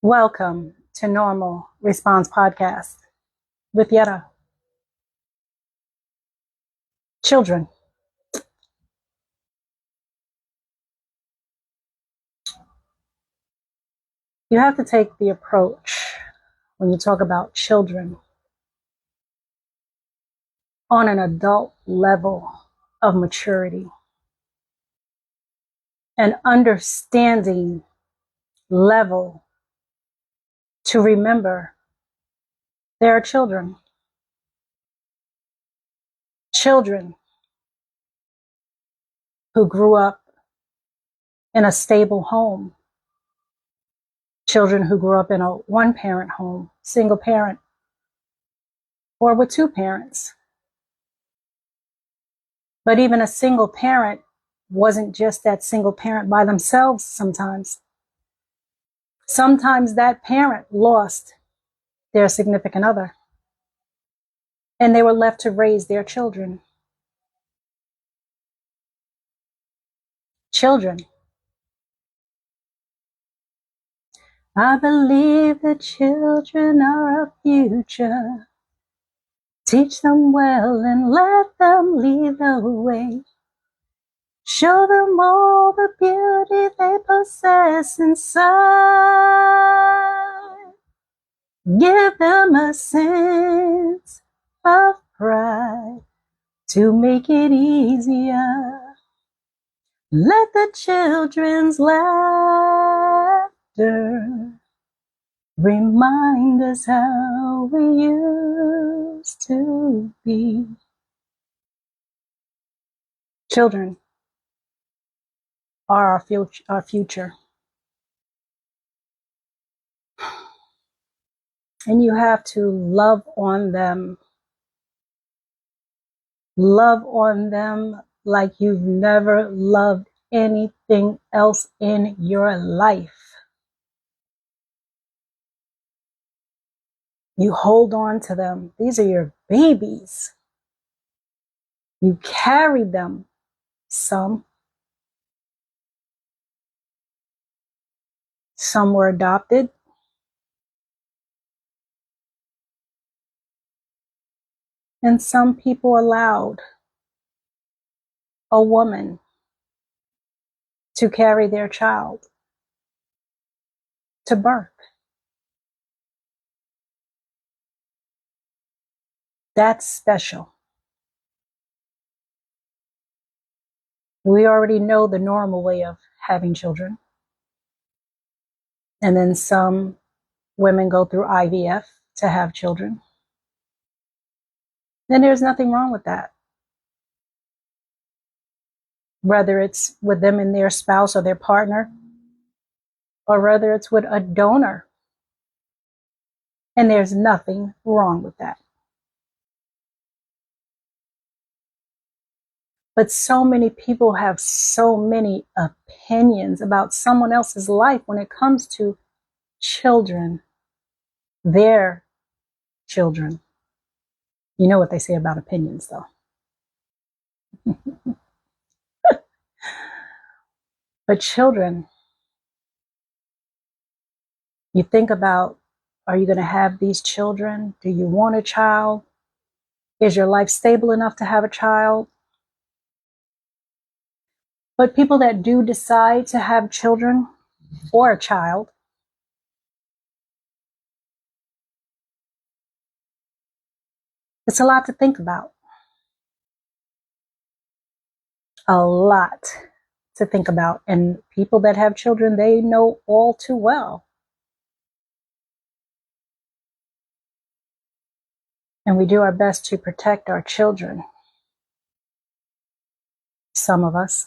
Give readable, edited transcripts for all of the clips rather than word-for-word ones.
Welcome to Normal Response Podcast with Yetta. Children. You have to take the approach when you talk about children on an adult level of maturity and understanding level to remember there are children. Children who grew up in a stable home. Children who grew up in a one-parent home, single parent, or with two parents. But even a single parent wasn't just that single parent by themselves sometimes. Sometimes that parent lost their significant other and they were left to raise their children. Children. I believe the children are our future. Teach them well and let them lead the way. Show them all the beauty they possess inside. Give them a sense of pride to make it easier. Let the children's laughter remind us how we used to be. Children are our future. And you have to love on them. Love on them like you've never loved anything else in your life. You hold on to them. These are your babies. You carry them. Some were adopted. And some people allowed a woman to carry their child to birth. That's special. We already know the normal way of having children. And then some women go through IVF to have children. And there's nothing wrong with that. Whether it's with them and their spouse or their partner, or whether it's with a donor. And there's nothing wrong with that. But so many people have so many opinions about someone else's life when it comes to children, their children. You know what they say about opinions, though. But children, you think about, are you going to have these children? Do you want a child? Is your life stable enough to have a child? But people that do decide to have children or a child, it's a lot to think about. A lot to think about. And people that have children, they know all too well. And we do our best to protect our children. Some of us.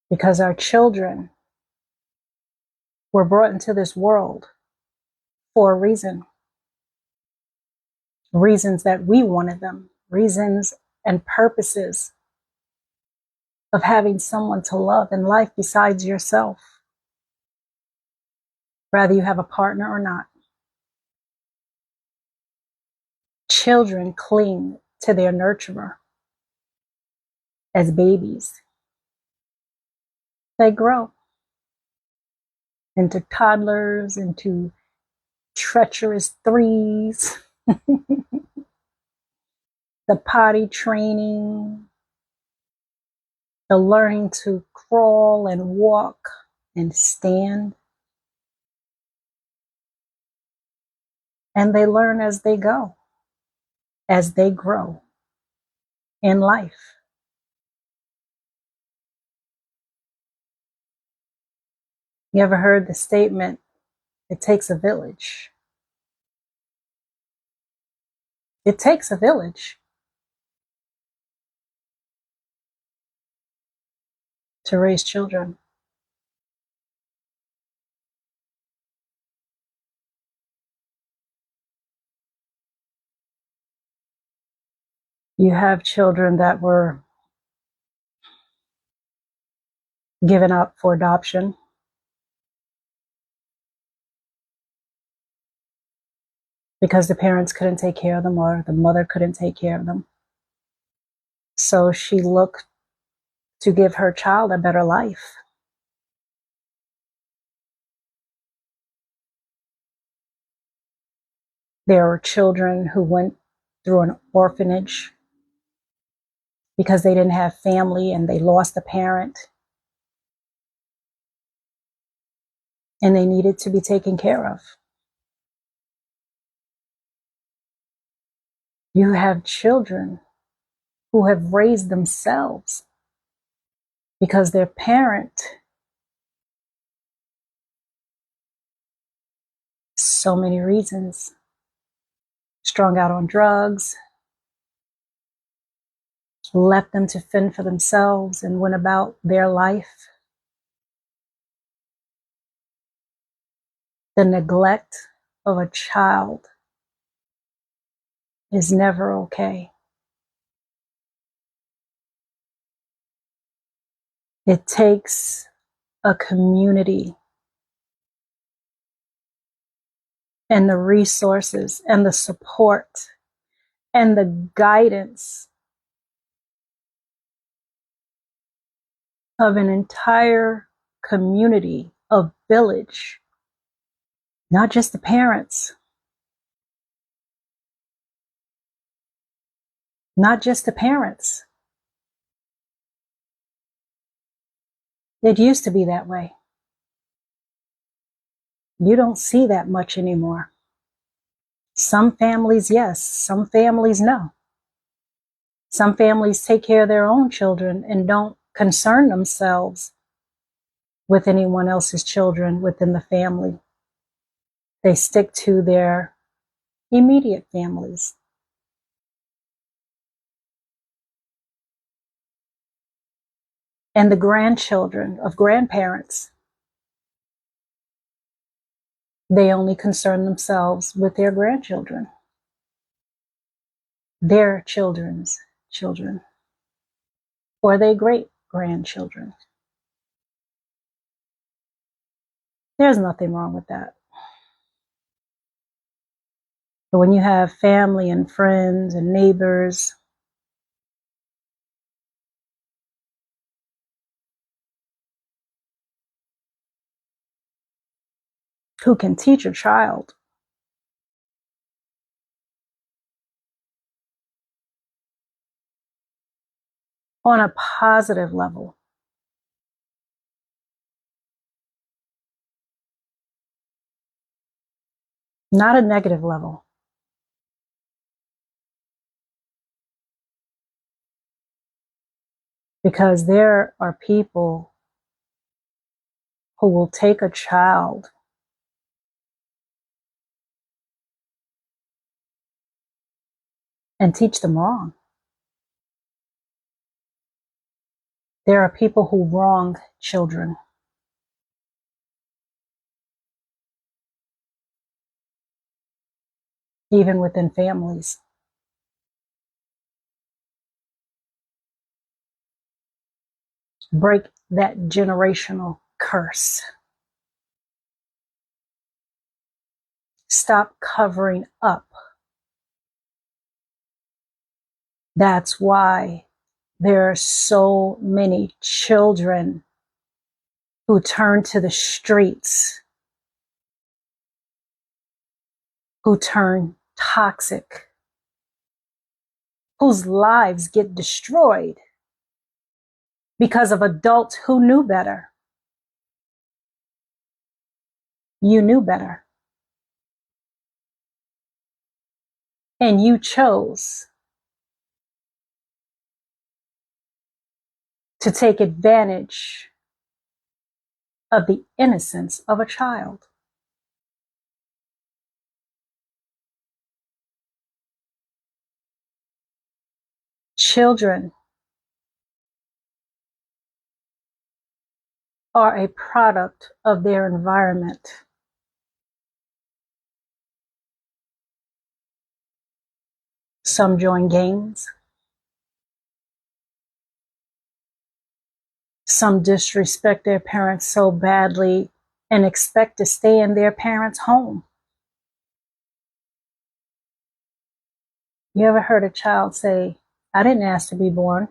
Because our children were brought into this world for a reason. Reasons that we wanted them. Reasons and purposes of having someone to love in life besides yourself. Whether you have a partner or not. Children cling to their nurturer as babies. They grow. into toddlers, into treacherous threes, the potty training, the learning to crawl and walk and stand. And they learn as they go, as they grow in life. You ever heard the statement, it takes a village? It takes a village to raise children. You have children that were given up for adoption because the parents couldn't take care of them or the mother couldn't take care of them. So she looked to give her child a better life. There were children who went through an orphanage because they didn't have family and they lost a parent and they needed to be taken care of. You have children who have raised themselves because their parent, so many reasons, strung out on drugs, left them to fend for themselves and went about their life. The neglect of a child is never okay. It takes a community and the resources and the support and the guidance of an entire community, a village, not just the parents, not just the parents. It used to be that way. You don't see that much anymore. Some families, yes. Some families, no. Some families take care of their own children and don't concern themselves with anyone else's children within the family. They stick to their immediate families. And the grandchildren of grandparents, they only concern themselves with their grandchildren, their children's children, or their great grandchildren. There's nothing wrong with that. But when you have family and friends and neighbors who can teach a child on a positive level, not a negative level. Because there are people who will take a child and teach them wrong. There are people who wrong children. Even within families. Break that generational curse. Stop covering up. That's why there are so many children who turn to the streets who turn toxic, whose lives get destroyed because of adults who knew better. You knew better. And you chose to take advantage of the innocence of a child. Children are a product of their environment. Some join gangs. Some disrespect their parents so badly and expect to stay in their parents' home. You ever heard a child say, I didn't ask to be born.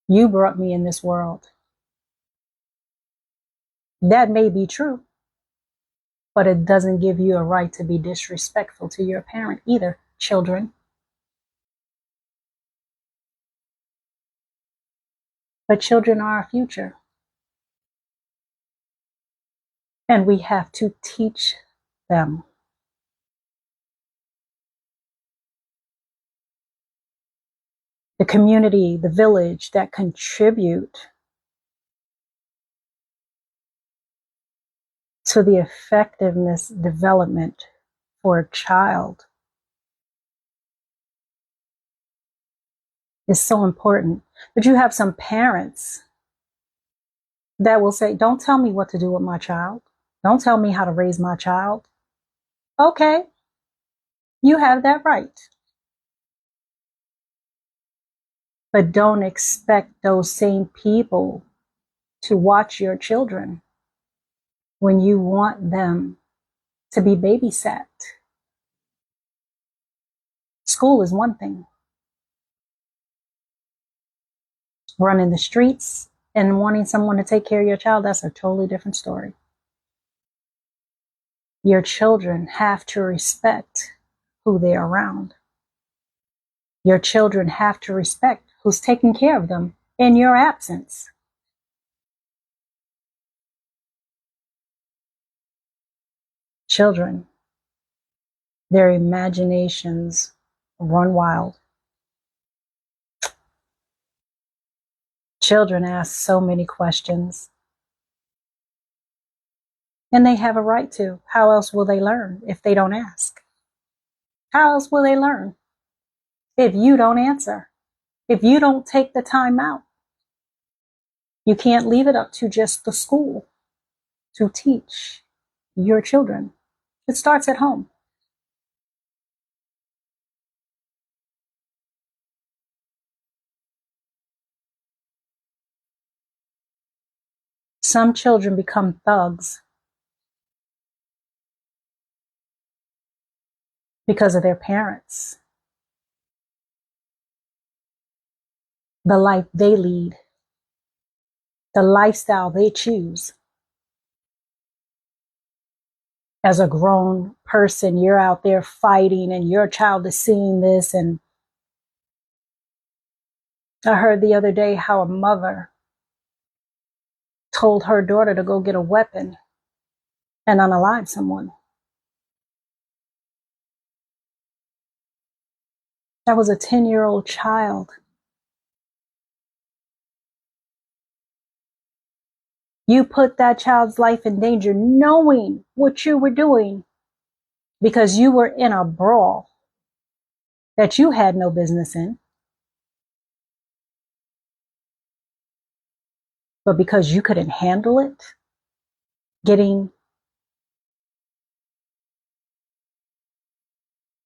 You brought me in this world. That may be true, but it doesn't give you a right to be disrespectful to your parent either, children. But children are our future. And we have to teach them. The community, the village that contribute to the effectiveness development for a child is so important. But you have some parents that will say, don't tell me what to do with my child. Don't tell me how to raise my child. Okay, you have that right. But don't expect those same people to watch your children when you want them to be babysat. School is one thing. Running the streets and wanting someone to take care of your child, that's a totally different story. Your children have to respect who they're around. Your children have to respect who's taking care of them in your absence. Children, their imaginations run wild. Children ask so many questions. And they have a right to. How else will they learn if they don't ask? How else will they learn if you don't answer? If you don't take the time out? You can't leave it up to just the school to teach your children. It starts at home. Some children become thugs because of their parents, the life they lead, the lifestyle they choose. As a grown person, you're out there fighting and your child is seeing this. And I heard the other day how a mother told her daughter to go get a weapon and unalive someone. That was a 10-year-old child. You put that child's life in danger knowing what you were doing because you were in a brawl that you had no business in. But because you couldn't handle it,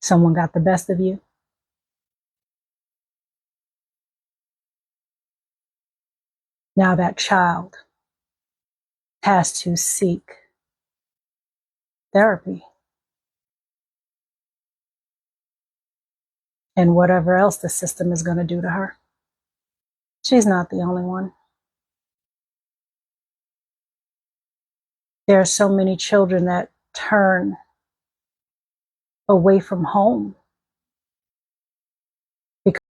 someone got the best of you. Now that child has to seek therapy and whatever else the system is going to do to her. She's not the only one. There are so many children that turn away from home